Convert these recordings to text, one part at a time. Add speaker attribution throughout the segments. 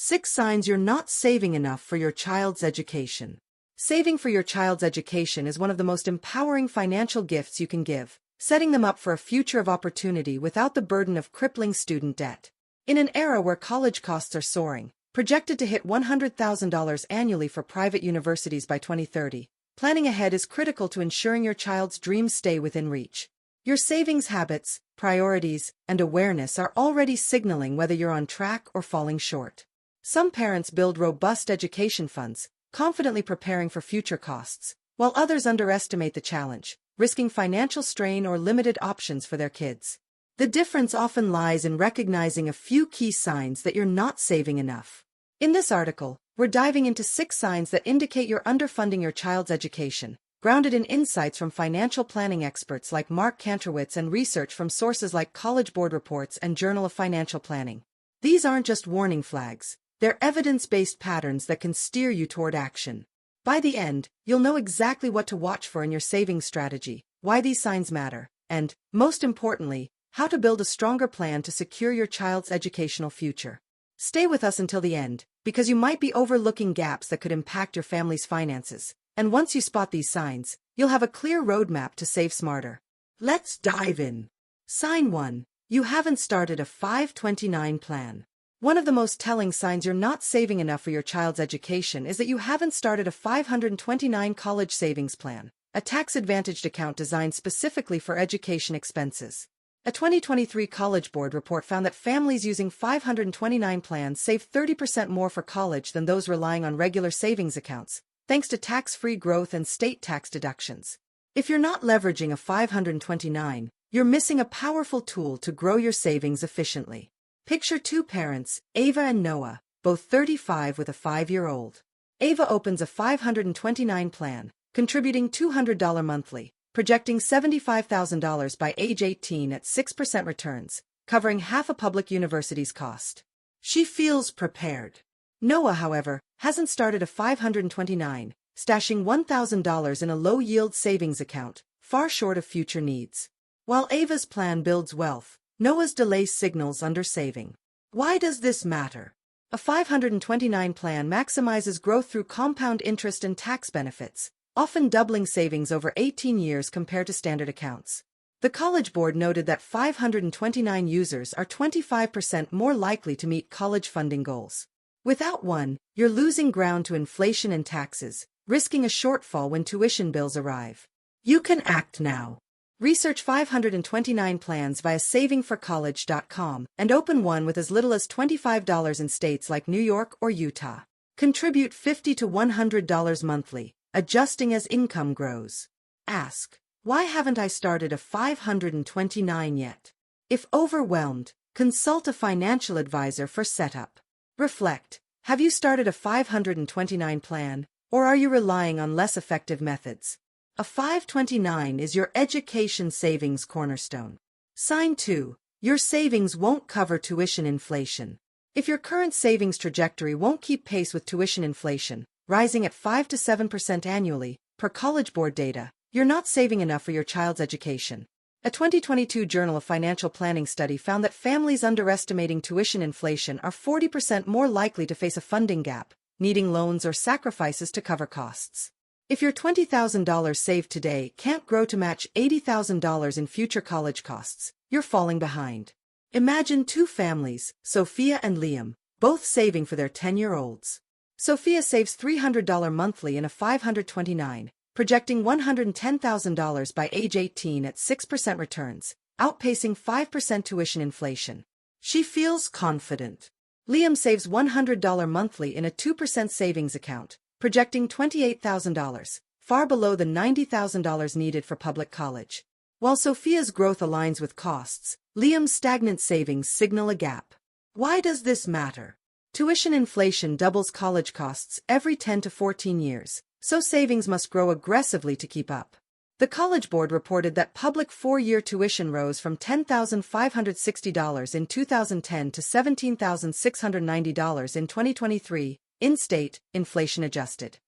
Speaker 1: 6 signs you're not saving enough for your child's education. Saving for your child's education is one of the most empowering financial gifts you can give, setting them up for a future of opportunity without the burden of crippling student debt. In an era where college costs are soaring, projected to hit $100,000 annually for private universities by 2030, planning ahead is critical to ensuring your child's dreams stay within reach. Your savings habits, priorities, and awareness are already signaling whether you're on track or falling short. Some parents build robust education funds, confidently preparing for future costs, while others underestimate the challenge, risking financial strain or limited options for their kids. The difference often lies in recognizing a few key signs that you're not saving enough. In this article, we're diving into 6 signs that indicate you're underfunding your child's education, grounded in insights from financial planning experts like Mark Kantrowitz and research from sources like College Board reports and Journal of Financial Planning. These aren't just warning flags. They're evidence-based patterns that can steer you toward action. By the end, you'll know exactly what to watch for in your savings strategy, why these signs matter, and, most importantly, how to build a stronger plan to secure your child's educational future. Stay with us until the end, because you might be overlooking gaps that could impact your family's finances. And once you spot these signs, you'll have a clear roadmap to save smarter. Let's dive in. Sign 1. You haven't started a 529 plan. One of the most telling signs you're not saving enough for your child's education is that you haven't started a 529 college savings plan, a tax-advantaged account designed specifically for education expenses. A 2023 College Board report found that families using 529 plans save 30% more for college than those relying on regular savings accounts, thanks to tax-free growth and state tax deductions. If you're not leveraging a 529, you're missing a powerful tool to grow your savings efficiently. Picture 2 parents, Ava and Noah, both 35 with a 5-year-old. Ava opens a 529 plan, contributing $200 monthly, projecting $75,000 by age 18 at 6% returns, covering half a public university's cost. She feels prepared. Noah, however, hasn't started a 529, stashing $1,000 in a low-yield savings account, far short of future needs. While Ava's plan builds wealth, Noah's delay signals undersaving. Why does this matter? A 529 plan maximizes growth through compound interest and tax benefits, often doubling savings over 18 years compared to standard accounts. The College Board noted that 529 users are 25% more likely to meet college funding goals. Without one, you're losing ground to inflation and taxes, risking a shortfall when tuition bills arrive. You can act now. Research 529 plans via savingforcollege.com and open one with as little as $25 in states like New York or Utah. Contribute $50 to $100 monthly, adjusting as income grows. Ask, why haven't I started a 529 yet? If overwhelmed, consult a financial advisor for setup. Reflect, have you started a 529 plan, or are you relying on less effective methods? A 529 is your education savings cornerstone. Sign 2. Your savings won't cover tuition inflation. If your current savings trajectory won't keep pace with tuition inflation, rising at 5 to 7% annually, per College Board data, you're not saving enough for your child's education. A 2022 Journal of Financial Planning study found that families underestimating tuition inflation are 40% more likely to face a funding gap, needing loans or sacrifices to cover costs. If your $20,000 saved today can't grow to match $80,000 in future college costs, you're falling behind. Imagine 2 families, Sophia and Liam, both saving for their 10-year-olds. Sophia saves $300 monthly in a 529, projecting $110,000 by age 18 at 6% returns, outpacing 5% tuition inflation. She feels confident. Liam saves $100 monthly in a 2% savings account, projecting $28,000, far below the $90,000 needed for public college. While Sophia's growth aligns with costs, Liam's stagnant savings signal a gap. Why does this matter? Tuition inflation doubles college costs every 10 to 14 years, so savings must grow aggressively to keep up. The College Board reported that public 4-year tuition rose from $10,560 in 2010 to $17,690 in 2023, in-state, inflation-adjusted.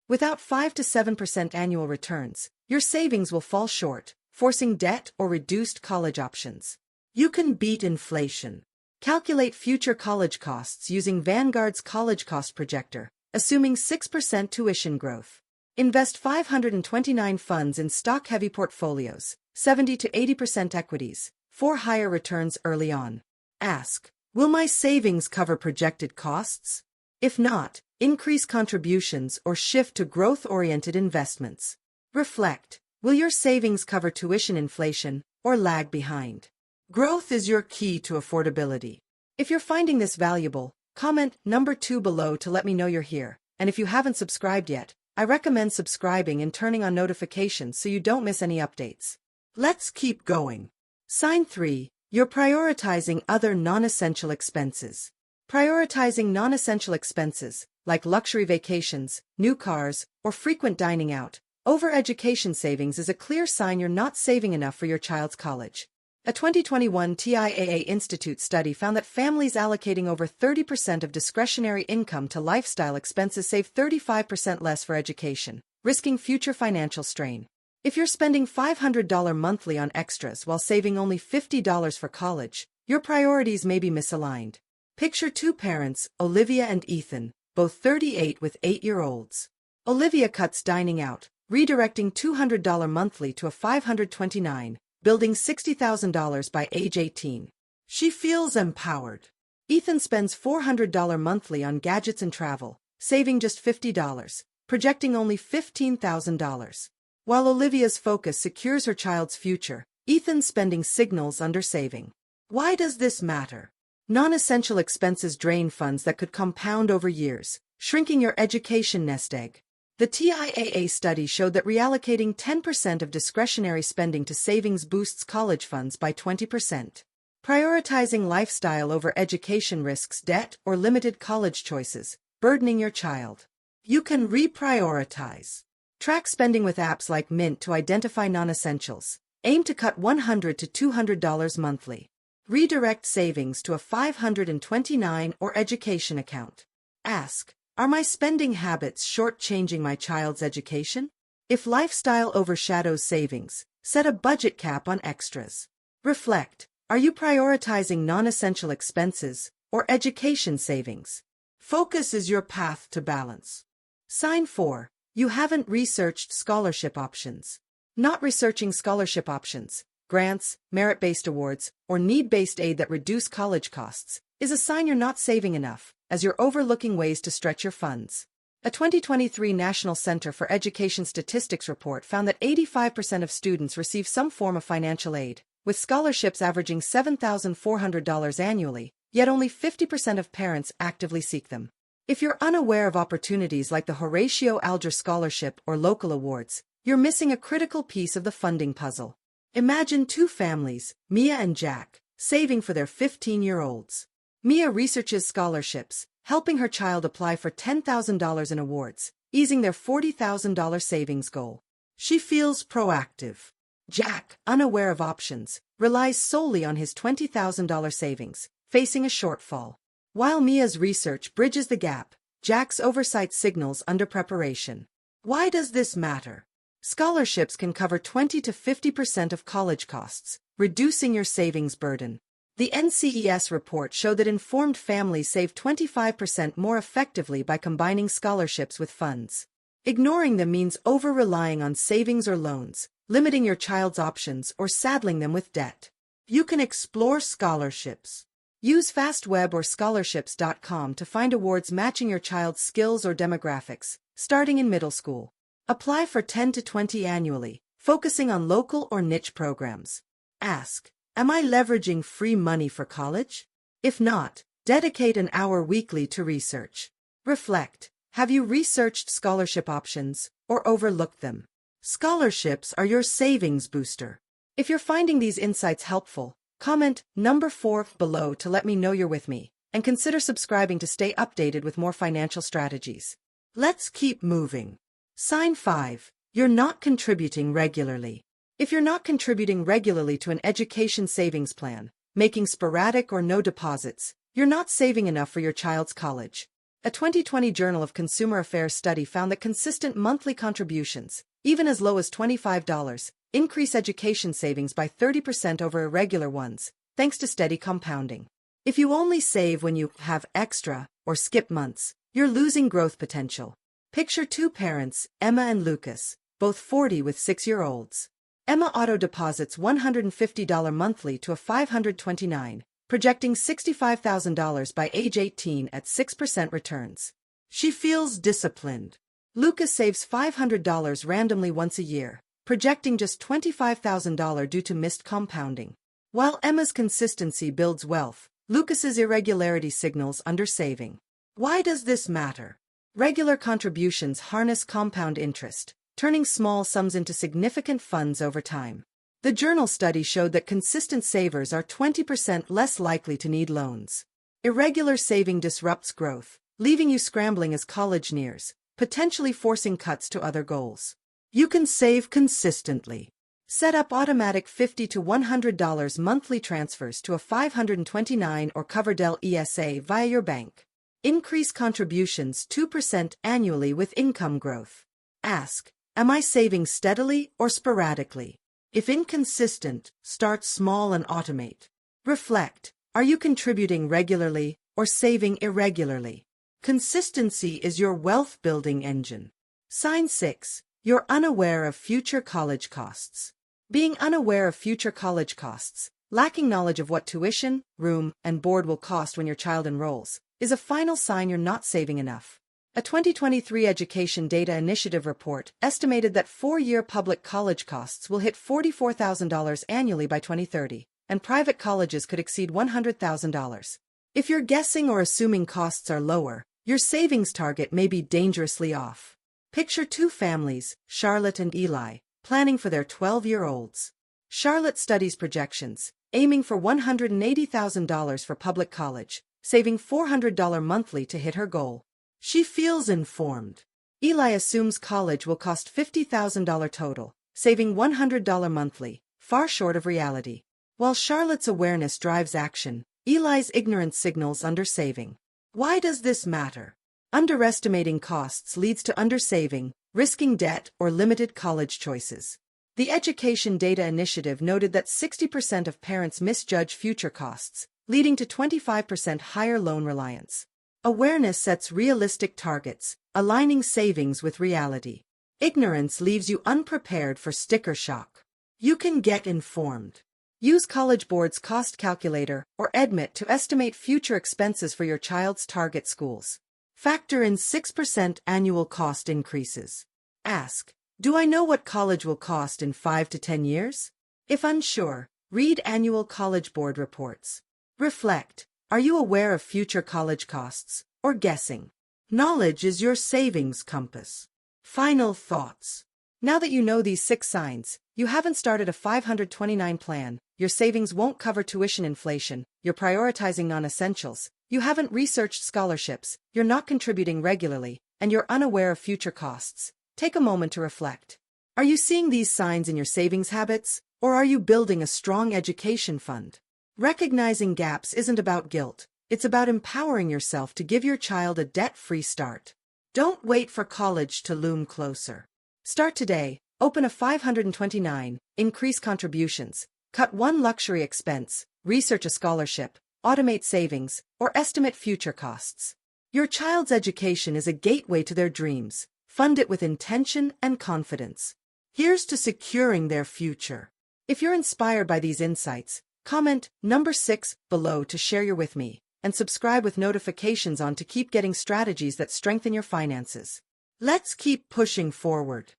Speaker 1: Without 5 to 7% annual returns, your savings will fall short, forcing debt or reduced college options. You can beat inflation. Calculate future college costs using Vanguard's College Cost Projector, assuming 6% tuition growth. Invest 529 funds in stock-heavy portfolios, 70 to 80% equities, for higher returns early on. Ask, will my savings cover projected costs? If not, increase contributions or shift to growth-oriented investments. Reflect, will your savings cover tuition inflation or lag behind? Growth is your key to affordability. If you're finding this valuable, comment number 2 below to let me know you're here. And if you haven't subscribed yet, I recommend subscribing and turning on notifications so you don't miss any updates. Let's keep going. Sign 3. You're prioritizing other non-essential expenses. Prioritizing non-essential expenses, like luxury vacations, new cars, or frequent dining out, over education savings is a clear sign you're not saving enough for your child's college. A 2021 TIAA Institute study found that families allocating over 30% of discretionary income to lifestyle expenses save 35% less for education, risking future financial strain. If you're spending $500 monthly on extras while saving only $50 for college, your priorities may be misaligned. Picture two parents, Olivia and Ethan, both 38 with 8-year-olds. Olivia cuts dining out, redirecting $200 monthly to a $529, building $60,000 by age 18. She feels empowered. Ethan spends $400 monthly on gadgets and travel, saving just $50, projecting only $15,000. While Olivia's focus secures her child's future, Ethan's spending signals under saving. Why does this matter? Non-essential expenses drain funds that could compound over years, shrinking your education nest egg. The TIAA study showed that reallocating 10% of discretionary spending to savings boosts college funds by 20%. Prioritizing lifestyle over education risks debt or limited college choices, burdening your child. You can reprioritize. Track spending with apps like Mint to identify non-essentials. Aim to cut $100 to $200 monthly. Redirect savings to a $529 or education account. Ask, are my spending habits shortchanging my child's education? If lifestyle overshadows savings, set a budget cap on extras. Reflect, are you prioritizing non-essential expenses or education savings? Focus is your path to balance. Sign 4. You haven't researched scholarship options. Not researching scholarship options, grants, merit-based awards, or need-based aid that reduce college costs is a sign you're not saving enough, as you're overlooking ways to stretch your funds. A 2023 National Center for Education Statistics report found that 85% of students receive some form of financial aid, with scholarships averaging $7,400 annually, yet only 50% of parents actively seek them. If you're unaware of opportunities like the Horatio Alger Scholarship or local awards, you're missing a critical piece of the funding puzzle. Imagine two families, Mia and Jack, saving for their 15-year-olds. Mia researches scholarships, helping her child apply for $10,000 in awards, easing their $40,000 savings goal. She feels proactive. Jack, unaware of options, relies solely on his $20,000 savings, facing a shortfall. While Mia's research bridges the gap, Jack's oversight signals under preparation. Why does this matter? Scholarships can cover 20 to 50% of college costs, reducing your savings burden. The NCES report showed that informed families save 25% more effectively by combining scholarships with funds. Ignoring them means over-relying on savings or loans, limiting your child's options or saddling them with debt. You can explore scholarships. Use FastWeb or scholarships.com to find awards matching your child's skills or demographics, starting in middle school. Apply for 10 to 20 annually, focusing on local or niche programs. Ask, am I leveraging free money for college? If not, dedicate an hour weekly to research. Reflect, have you researched scholarship options or overlooked them? Scholarships are your savings booster. If you're finding these insights helpful, comment number 4 below to let me know you're with me, and consider subscribing to stay updated with more financial strategies. Let's keep moving. Sign 5. You're not contributing regularly. If you're not contributing regularly to an education savings plan, making sporadic or no deposits, you're not saving enough for your child's college. A 2020 Journal of Consumer Affairs study found that consistent monthly contributions, even as low as $25, increase education savings by 30% over irregular ones, thanks to steady compounding. If you only save when you have extra or skip months, you're losing growth potential. Picture two parents, Emma and Lucas, both 40 with 6-year-olds. Emma auto-deposits $150 monthly to a $529, projecting $65,000 by age 18 at 6% returns. She feels disciplined. Lucas saves $500 randomly once a year, projecting just $25,000 due to missed compounding. While Emma's consistency builds wealth, Lucas's irregularity signals undersaving. Why does this matter? Regular contributions harness compound interest, turning small sums into significant funds over time. The journal study showed that consistent savers are 20% less likely to need loans. Irregular saving disrupts growth, leaving you scrambling as college nears, potentially forcing cuts to other goals. You can save consistently. Set up automatic $50 to $100 monthly transfers to a $529 or Coverdell ESA via your bank. Increase contributions 2% annually with income growth. Ask, am I saving steadily or sporadically? If inconsistent, start small and automate. Reflect, are you contributing regularly or saving irregularly? Consistency is your wealth-building engine. Sign 6. You're unaware of future college costs. Being unaware of future college costs, lacking knowledge of what tuition, room, and board will cost when your child enrolls, is a final sign you're not saving enough. A 2023 Education Data Initiative report estimated that 4-year public college costs will hit $44,000 annually by 2030, and private colleges could exceed $100,000. If you're guessing or assuming costs are lower, your savings target may be dangerously off. Picture two families, Charlotte and Eli, planning for their 12-year-olds. Charlotte studies projections, aiming for $180,000 for public college, saving $400 monthly to hit her goal. She feels informed. Eli assumes college will cost $50,000 total, saving $100 monthly, far short of reality. While Charlotte's awareness drives action, Eli's ignorance signals undersaving. Why does this matter? Underestimating costs leads to undersaving, risking debt or limited college choices. The Education Data Initiative noted that 60% of parents misjudge future costs, leading to 25% higher loan reliance. Awareness sets realistic targets, aligning savings with reality. Ignorance leaves you unprepared for sticker shock. You can get informed. Use College Board's cost calculator or EdMit to estimate future expenses for your child's target schools. Factor in 6% annual cost increases. Ask, do I know what college will cost in 5 to 10 years? If unsure, read annual College Board reports. Reflect, are you aware of future college costs, or guessing? Knowledge is your savings compass. Final thoughts. Now that you know these 6 signs, you haven't started a $529 plan, your savings won't cover tuition inflation, you're prioritizing non-essentials, you haven't researched scholarships, you're not contributing regularly, and you're unaware of future costs. Take a moment to reflect. Are you seeing these signs in your savings habits, or are you building a strong education fund? Recognizing gaps isn't about guilt, it's about empowering yourself to give your child a debt-free start. Don't wait for college to loom closer. Start today, open a $529, increase contributions, cut one luxury expense, research a scholarship, automate savings, or estimate future costs. Your child's education is a gateway to their dreams. Fund it with intention and confidence. Here's to securing their future. If you're inspired by these insights, comment number 6 below to share your with me, and subscribe with notifications on to keep getting strategies that strengthen your finances. Let's keep pushing forward.